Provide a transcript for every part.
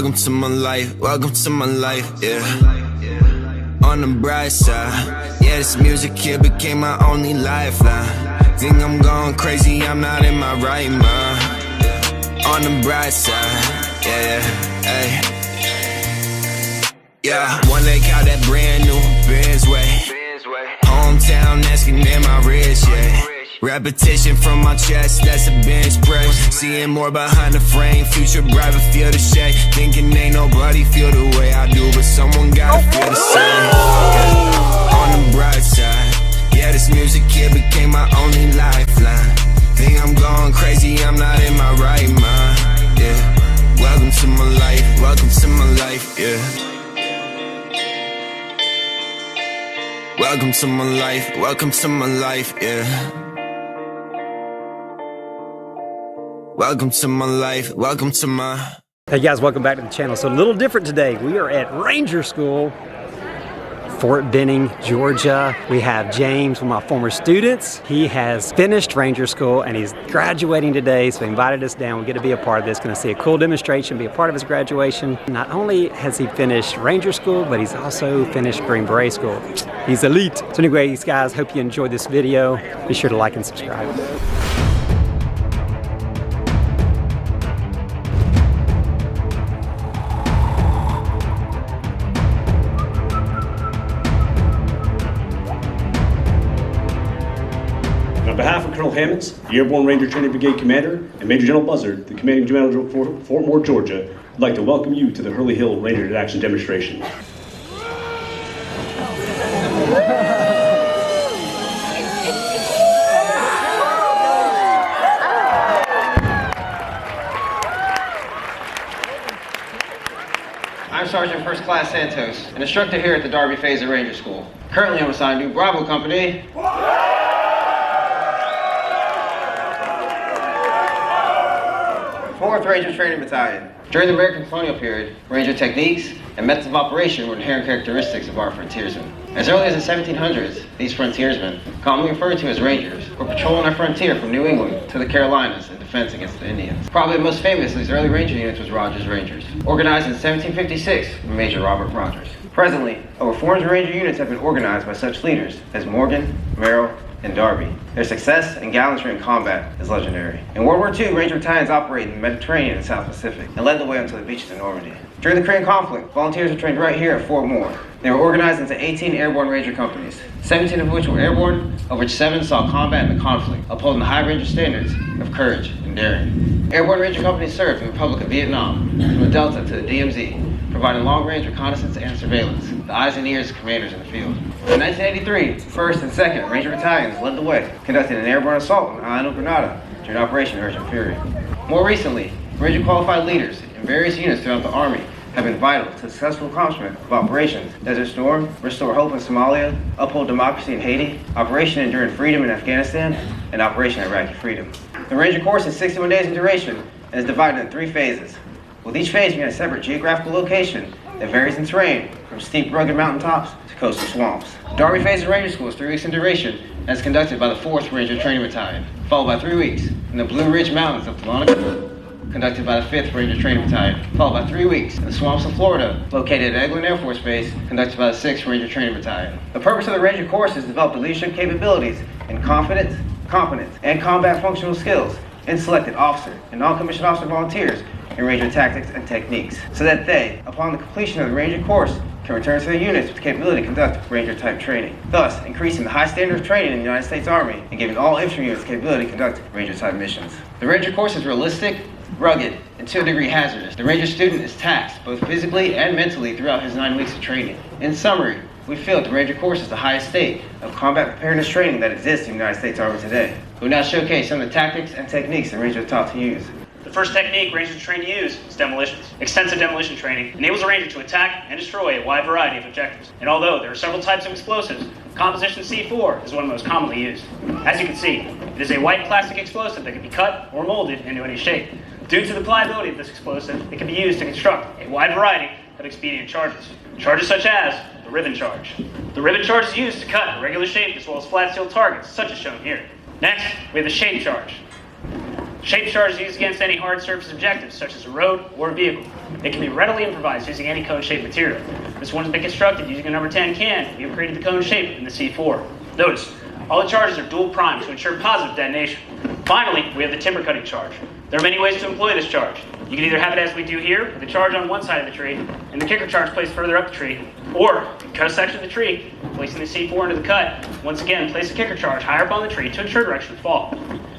Welcome to my life, welcome to my life, yeah. On the bright side, yeah, this music here became my only lifeline. Think I'm going crazy, I'm not in my right mind. On the bright side, yeah, hey. Yeah, one leg out that brand new Benz way. Hometown asking am I rich, yeah. Repetition from my chest, that's a bench press. Seeing more behind the frame, future bright but feel the shade. Thinking ain't nobody feel the way I do, but someone gotta feel the same. On the bright side, yeah, this music here became my only lifeline. Think I'm going crazy, I'm not in my right mind, yeah. Welcome to my life, welcome to my life, yeah. Welcome to my life, welcome to my life, yeah. Welcome to my life, welcome to my... Hey guys, welcome back to the channel. So a little different today. We are at Ranger School, Fort Benning, Georgia. We have James, one of my former students. He has finished Ranger School and he's graduating today, so he invited us down. We get to be a part of this, gonna see a cool demonstration, be a part of his graduation. Not only has he finished Ranger School, but he's also finished Green Beret School. He's elite. So anyways, guys, hope you enjoyed this video. Be sure to like and subscribe. On behalf of Colonel Hammonds, the Airborne Ranger Training Brigade Commander, and Major General Buzzard, the Commanding General for Fort Moore, Georgia, I'd like to welcome you to the Hurley Hill Ranger in Action demonstration. I'm Sergeant First Class Santos, an instructor here at the Darby Phase of Ranger School. Currently I'm assigned to Bravo Company. 4th Ranger Training Battalion. During the American colonial period, Ranger techniques and methods of operation were inherent characteristics of our frontiersmen. As early as the 1700s, these frontiersmen, commonly referred to as Rangers, were patrolling our frontier from New England to the Carolinas in defense against the Indians. Probably most famous of these early Ranger units was Rogers Rangers, organized in 1756 by Major Robert Rogers. Presently, over 400 Ranger units have been organized by such leaders as Morgan, Merrill, and Darby. Their success and gallantry in combat is legendary. In World War II, Ranger battalions operated in the Mediterranean and South Pacific and led the way onto the beaches of Normandy. During the Korean conflict, volunteers were trained right here at Fort Moore. They were organized into 18 airborne Ranger companies, 17 of which were airborne, of which 7 saw combat in the conflict, upholding the high Ranger standards of courage and daring. Airborne Ranger companies served in the Republic of Vietnam, from the Delta to the DMZ, providing long-range reconnaissance and surveillance, the eyes and ears of commanders in the field. In 1983, 1st and 2nd Ranger battalions led the way, conducting an airborne assault on the island of Grenada during Operation Urgent Fury. More recently, Ranger qualified leaders in various units throughout the Army have been vital to the successful accomplishment of Operations Desert Storm, Restore Hope in Somalia, Uphold Democracy in Haiti, Operation Enduring Freedom in Afghanistan, and Operation Iraqi Freedom. The Ranger course is 61 days in duration and is divided in 3 phases, with each phase being a separate geographical location that varies in terrain from steep rugged mountaintops to coastal swamps. The Darby Phase of Ranger School is 3 weeks in duration and is conducted by the 4th Ranger Training Battalion, followed by 3 weeks in the Blue Ridge Mountains of Dahlonega, conducted by the 5th Ranger Training Battalion, followed by 3 weeks in the swamps of Florida, located at Eglin Air Force Base, conducted by the 6th Ranger Training Battalion. The purpose of the Ranger course is to develop the leadership capabilities in confidence, competence, and combat functional skills in selected officer and non-commissioned officer volunteers in Ranger tactics and techniques, so that they, upon the completion of the Ranger course, can return to their units with the capability to conduct Ranger-type training, thus increasing the high standard of training in the United States Army and giving all infantry units the capability to conduct Ranger-type missions. The Ranger course is realistic, rugged, and to a degree hazardous. The Ranger student is taxed both physically and mentally throughout his 9 weeks of training. In summary, we feel that the Ranger course is the highest state of combat preparedness training that exists in the United States Army today. We'll now showcase some of the tactics and techniques that Rangers are taught to use. The first technique Rangers are trained to use is demolitions. Extensive demolition training enables a Ranger to attack and destroy a wide variety of objectives. And although there are several types of explosives, composition C4 is one most commonly used. As you can see, it is a white plastic explosive that can be cut or molded into any shape. Due to the pliability of this explosive, it can be used to construct a wide variety of expedient charges. Charges such as the ribbon charge. The ribbon charge is used to cut irregular shape as well as flat steel targets, such as shown here. Next, we have the shape charge. Shape charge is used against any hard surface objectives, such as a road or a vehicle. It can be readily improvised using any cone-shaped material. This one has been constructed using a number 10 can. We have created the cone shape in the C4. Notice, all the charges are dual primed to ensure positive detonation. Finally, we have the timber cutting charge. There are many ways to employ this charge. You can either have it as we do here, with the charge on one side of the tree, and the kicker charge placed further up the tree, or you can cut a section of the tree, placing the C4 into the cut. Once again, place the kicker charge higher up on the tree to ensure direction of fall.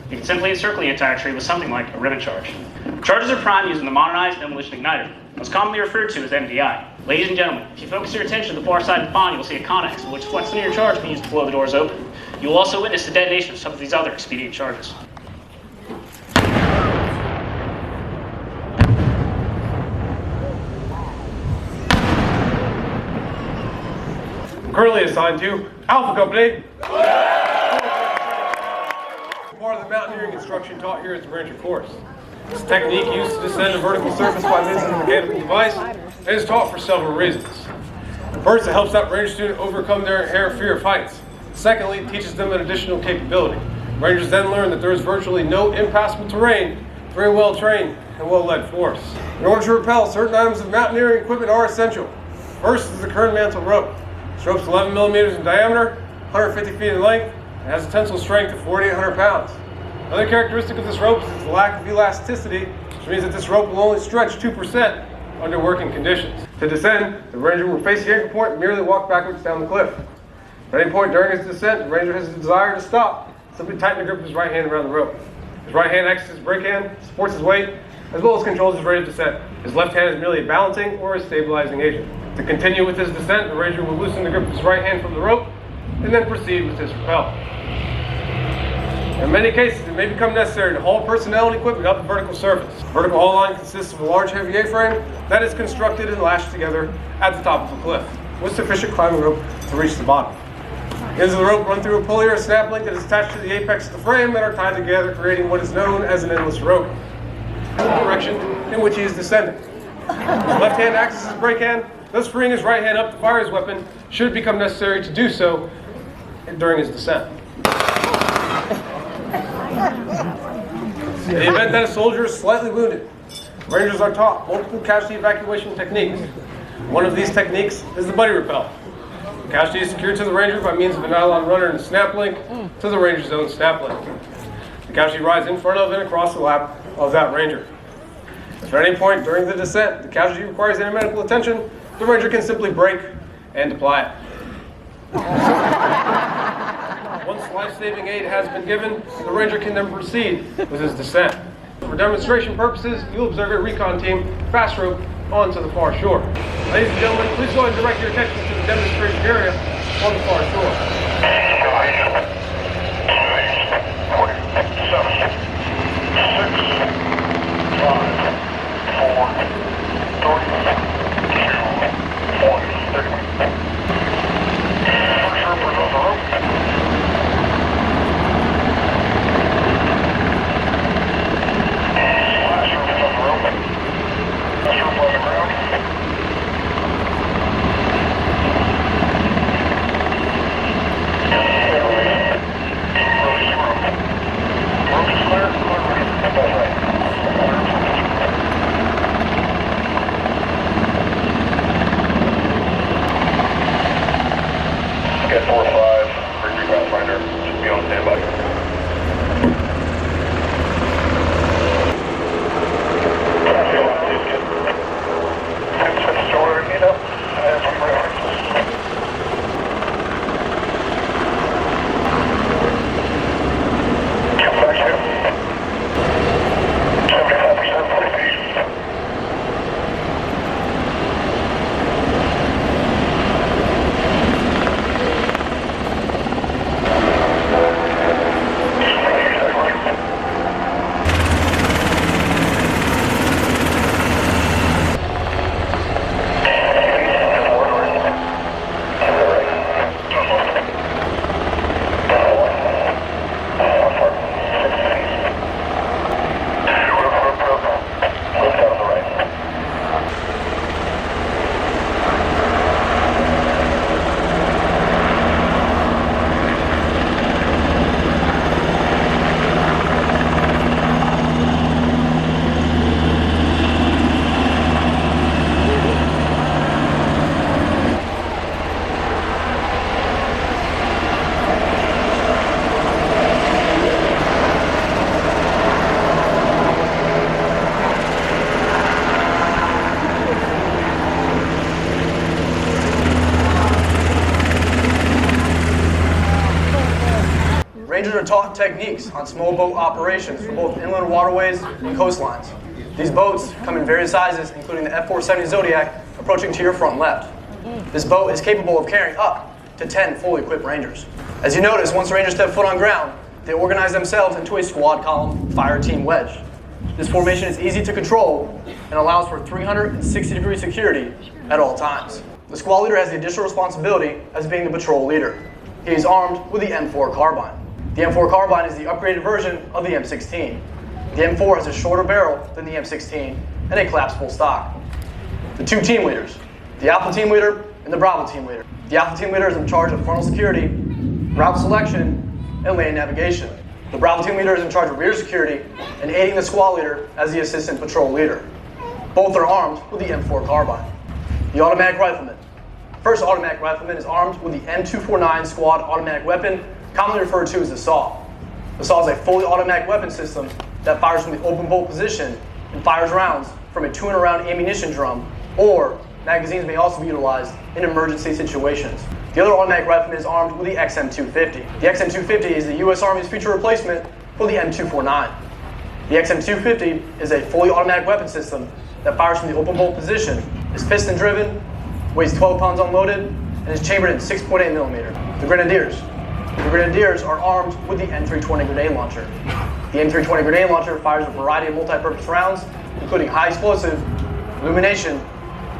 You can simply encircle the entire tree with something like a ribbon charge. Charges are primed using the modernized demolition igniter, most commonly referred to as MDI. Ladies and gentlemen, if you focus your attention to the far side of the pond, you will see a connex, which flexing your charge can be used to blow the doors open. You will also witness the detonation of some of these other expedient charges. Currently assigned to Alpha Company. Part of the mountaineering instruction taught here at the Ranger course. This technique used to descend a vertical surface by means of a mechanical device and is taught for several reasons. First, it helps that Ranger student overcome their inherent fear of heights. Secondly, it teaches them an additional capability. Rangers then learn that there is virtually no impassable terrain, very well trained and well led force. In order to rappel, certain items of mountaineering equipment are essential. First is the kern mantle rope. This rope is 11 millimeters in diameter, 150 feet in length, and has a tensile strength of 4,800 pounds. Another characteristic of this rope is its lack of elasticity, which means that this rope will only stretch 2% under working conditions. To descend, the ranger will face the anchor point and merely walk backwards down the cliff. At any point during his descent, the ranger has a desire to stop. Simply tighten the grip of his right hand around the rope. His right hand acts as his brake hand, supports his weight, as well as controls his rate of descent. His left hand is merely a balancing or a stabilizing agent. To continue with his descent, the ranger will loosen the grip of his right hand from the rope and then proceed with his rappel. In many cases, it may become necessary to haul personnel and equipment up the vertical surface. The vertical haul line consists of a large heavy A-frame that is constructed and lashed together at the top of a cliff with sufficient climbing rope to reach the bottom. The ends of the rope run through a pulley or snap link that is attached to the apex of the frame and are tied together, creating what is known as an endless rope. The direction in which he is descending. His left hand acts as his brake hand, thus freeing his right hand up to fire his weapon should it become necessary to do so during his descent. In the event that a soldier is slightly wounded, Rangers are taught multiple casualty evacuation techniques. One of these techniques is the buddy rappel. The casualty is secured to the Ranger by means of a nylon runner and a snap link to the Ranger's own snap link. The casualty rides in front of and across the lap of that Ranger. If at any point during the descent the casualty requires any medical attention, the Ranger can simply brake and apply it. Once life-saving aid has been given, the Ranger can then proceed with his descent. For demonstration purposes, you'll observe a recon team fast rope onto the far shore. Ladies and gentlemen, please go ahead and direct your attention to the demonstration area on the far shore. Rangers are taught techniques on small boat operations for both inland waterways and coastlines. These boats come in various sizes, including the F-470 Zodiac, approaching to your front left. This boat is capable of carrying up to 10 fully equipped Rangers. As you notice, once the Rangers step foot on ground, they organize themselves into a squad column fire team wedge. This formation is easy to control and allows for 360-degree security at all times. The squad leader has the additional responsibility as being the patrol leader. He is armed with the M4 carbine. The M4 carbine is the upgraded version of the M16. The M4 has a shorter barrel than the M16 and a collapsible stock. The two team leaders, the Alpha team leader and the Bravo team leader. The Alpha team leader is in charge of frontal security, route selection, and lane navigation. The Bravo team leader is in charge of rear security and aiding the squad leader as the assistant patrol leader. Both are armed with the M4 carbine. The automatic rifleman. First automatic rifleman is armed with the M249 squad automatic weapon, commonly referred to as the SAW. The SAW is a fully automatic weapon system that fires from the open bolt position and fires rounds from a 200-round ammunition drum, or magazines may also be utilized in emergency situations. The other automatic rifleman is armed with the XM250. The XM250 is the U.S. Army's future replacement for the M249. The XM250 is a fully automatic weapon system that fires from the open bolt position, is piston driven, weighs 12 pounds unloaded, and is chambered in 6.8 millimeter. The Grenadiers. The Grenadiers are armed with the M320 grenade launcher. The M320 grenade launcher fires a variety of multi-purpose rounds, including high explosive, illumination,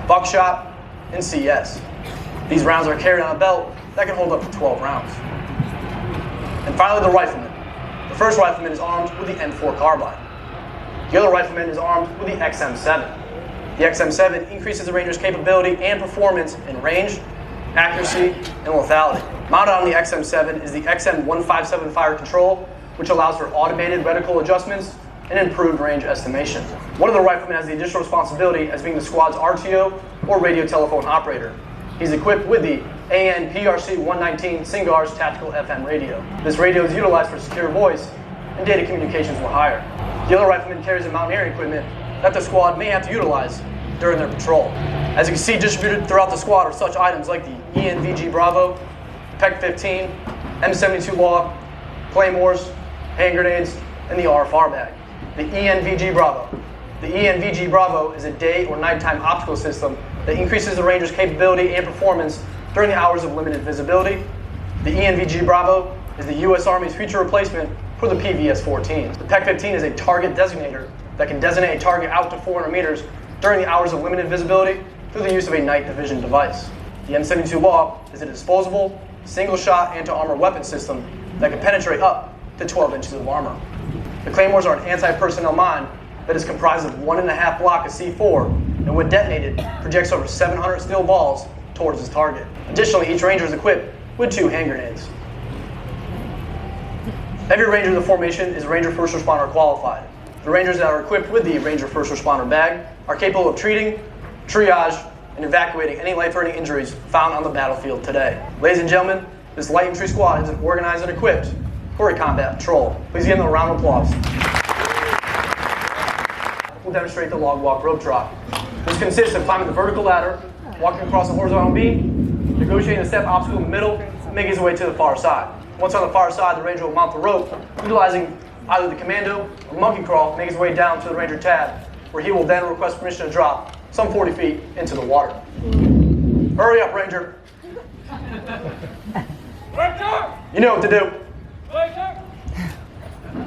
buckshot, and CS. These rounds are carried on a belt that can hold up to 12 rounds. And finally, the rifleman. The first rifleman is armed with the M4 carbine. The other rifleman is armed with the XM7. The XM7 increases the Ranger's capability and performance in range, accuracy, and lethality. Mounted on the XM7 is the XM157 fire control, which allows for automated reticle adjustments and improved range estimation. One of the riflemen has the additional responsibility as being the squad's RTO, or radio telephone operator. He's equipped with the AN-PRC-119 Singar's tactical FM radio. This radio is utilized for secure voice and data communications for hire. The other rifleman carries the mountaineering equipment that the squad may have to utilize during their patrol. As you can see, distributed throughout the squad are such items like the ENVG Bravo, PEC-15, M72 log, claymores, hand grenades, and the RFR bag. The ENVG Bravo. The ENVG Bravo is a day or nighttime optical system that increases the Ranger's capability and performance during the hours of limited visibility. The ENVG Bravo is the U.S. Army's future replacement for the PVS-14. The PEC-15 is a target designator that can designate a target out to 400 meters during the hours of limited visibility through the use of a night vision device. The M72 log is a disposable, single-shot anti-armor weapon system that can penetrate up to 12 inches of armor. The claymores are an anti-personnel mine that is comprised of 1.5 block of C4, and when detonated, projects over 700 steel balls towards its target. Additionally, each Ranger is equipped with 2 hand grenades. Every Ranger in the formation is Ranger First Responder qualified. The Rangers that are equipped with the Ranger First Responder bag are capable of treating, triage, and evacuating any life-threatening injuries found on the battlefield today. Ladies and gentlemen, this light infantry squad has been organized and equipped for a combat patrol. Please give them a round of applause. We'll demonstrate the log walk rope drop. This consists of climbing the vertical ladder, walking across the horizontal beam, negotiating a step obstacle in the middle, and making his way to the far side. Once on the far side, the Ranger will mount the rope, utilizing either the commando or monkey crawl, make his way down to the Ranger tab, where he will then request permission to drop some 40 feet into the water. Hurry up, Ranger. You know what to do.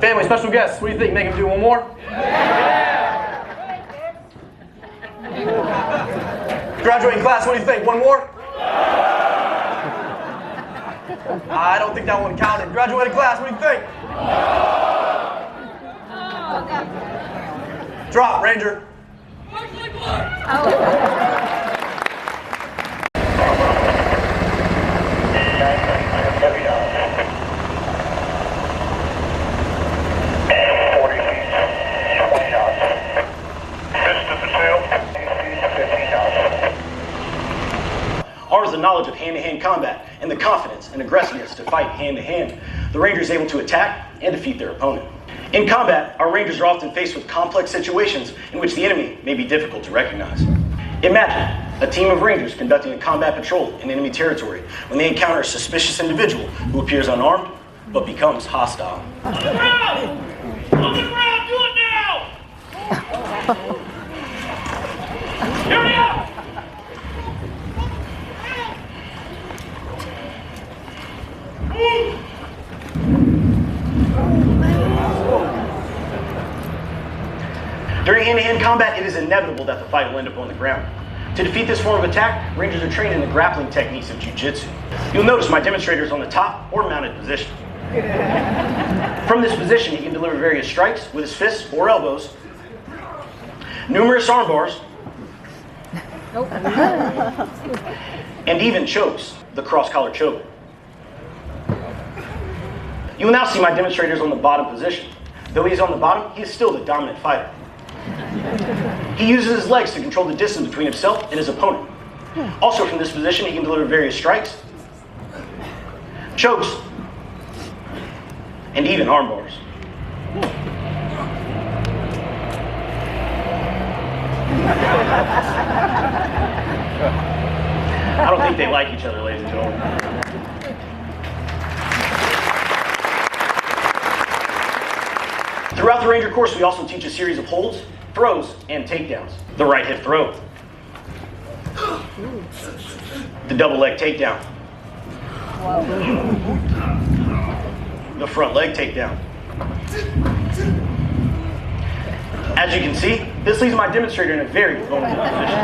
Family, special guests, what do you think? Make him do one more? Graduating class, what do you think? One more? I don't think that one counted. Graduating class, what do you think? Drop, Ranger. Ours is the knowledge of hand-to-hand combat and the confidence and aggressiveness to fight hand-to-hand. The Ranger is able to attack and defeat their opponent. In combat, our Rangers are often faced with complex situations in which the enemy may be difficult to recognize. Imagine a team of Rangers conducting a combat patrol in enemy territory when they encounter a suspicious individual who appears unarmed, but becomes hostile. On the ground! On the ground! Do it now! Hurry up! During hand-to-hand combat, it is inevitable that the fight will end up on the ground. To defeat this form of attack, Rangers are trained in the grappling techniques of Jiu-Jitsu. You'll notice my demonstrator is on the top or mounted position. From this position, he can deliver various strikes with his fists or elbows, numerous arm bars, and even chokes, the cross-collar choke. You will now see my demonstrators on the bottom position. Though he is on the bottom, he is still the dominant fighter. He uses his legs to control the distance between himself and his opponent. Also from this position, he can deliver various strikes, chokes, and even arm bars. I don't think they like each other, ladies and gentlemen. Throughout the Ranger course, we also teach a series of holds, throws, and takedowns. The right hip throw. The double leg takedown. The front leg takedown. As you can see, this leaves my demonstrator in a very vulnerable position.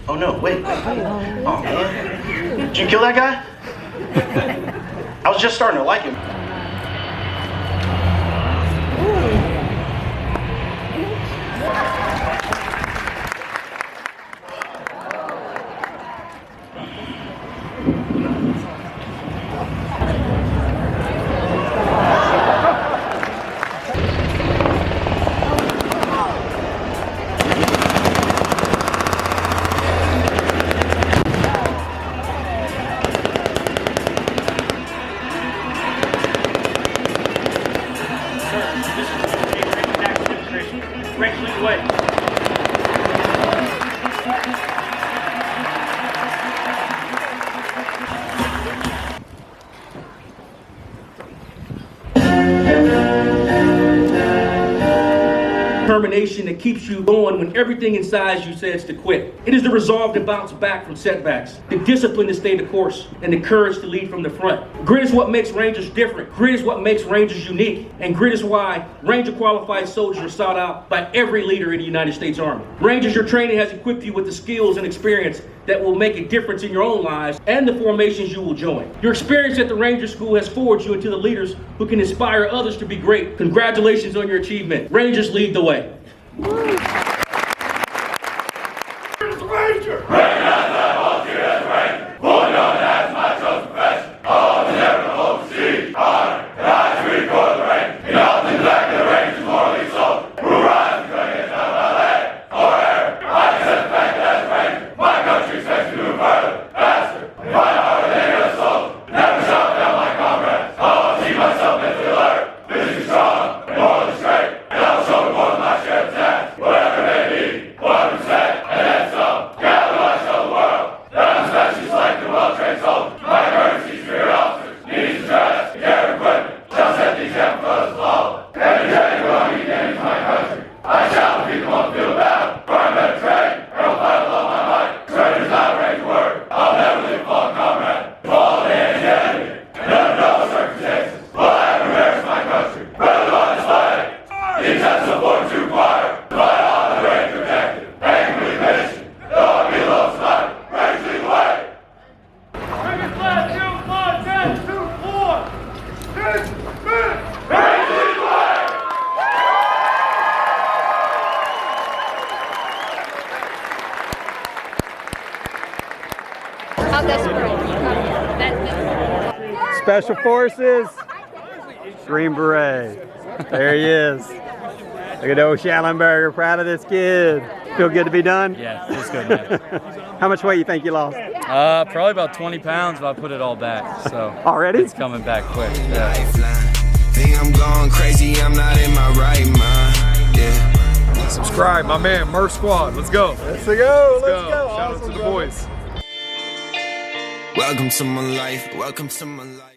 Oh no, wait. Oh man. Did you kill that guy? I was just starting to like him. Determination that keeps you going when everything inside you says to quit. It is the resolve to bounce back from setbacks, the discipline to stay the course, and the courage to lead from the front. Grit is what makes Rangers different. Grit is what makes Rangers unique. And grit is why Ranger qualified soldiers are sought out by every leader in the United States Army. Rangers, your training has equipped you with the skills and experience that will make a difference in your own lives and the formations you will join. Your experience at the Ranger School has forged you into the leaders who can inspire others to be great. Congratulations on your achievement. Rangers, lead the way. Special Forces, Green Beret. There he is. Look at old Schallenberger, proud of this kid. Feel good to be done? Yeah, feels good, man. How much weight you think you lost? Probably about 20 pounds, but I put it all back. So already? It's coming back quick. Yeah. Think I'm going crazy, I'm not in my right mind. Yeah. Subscribe, my man, Murph Squad. Let's go. Let's go. Let's go. Shout out to the boys. Welcome to my life, welcome to my life.